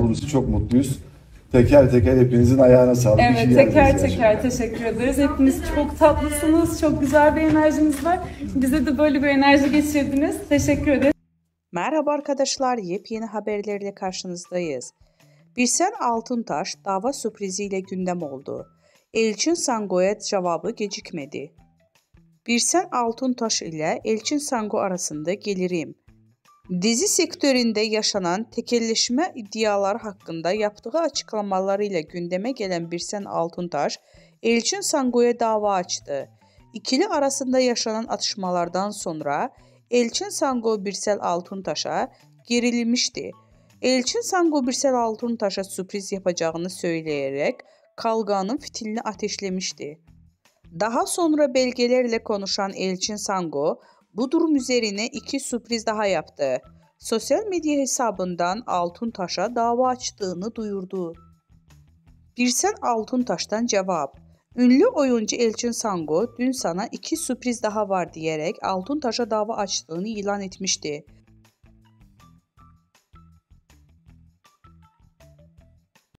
olduğumuz için çok mutluyuz. Teker teker hepinizin ayağına sağlık. Evet, teker teker teşekkür ederiz. Hepiniz çok tatlısınız, çok güzel bir enerjiniz var. Bize de böyle bir enerji geçirdiniz. Teşekkür ederiz. Merhaba arkadaşlar, yepyeni haberlerle karşınızdayız. Birsen Altıntaş dava sürpriziyle gündem oldu. Elçin Sango'ya cevabı gecikmedi. Birsen Altıntaş ile Elçin Sango arasında gelirim. Dizi sektöründe yaşanan tekelleşme iddiaları hakkında yaptığı açıklamalarıyla gündeme gelen Birsen Altıntaş, Elçin Sango'ya dava açtı. İkili arasında yaşanan atışmalardan sonra Elçin Sango Birsel Altıntaş'a gerilmişti. Elçin Sango Birsel Altıntaş'a sürpriz yapacağını söyleyerek kavganın fitilini ateşlemişti. Daha sonra belgelerle konuşan Elçin Sango bu durum üzerine iki sürpriz daha yaptı. Sosyal medya hesabından Altıntaş'a dava açtığını duyurdu. Birsen Altıntaş'tan cevap. Ünlü oyuncu Elçin Sango dün sana iki sürpriz daha var diyerek Altıntaş'a dava açtığını ilan etmişti.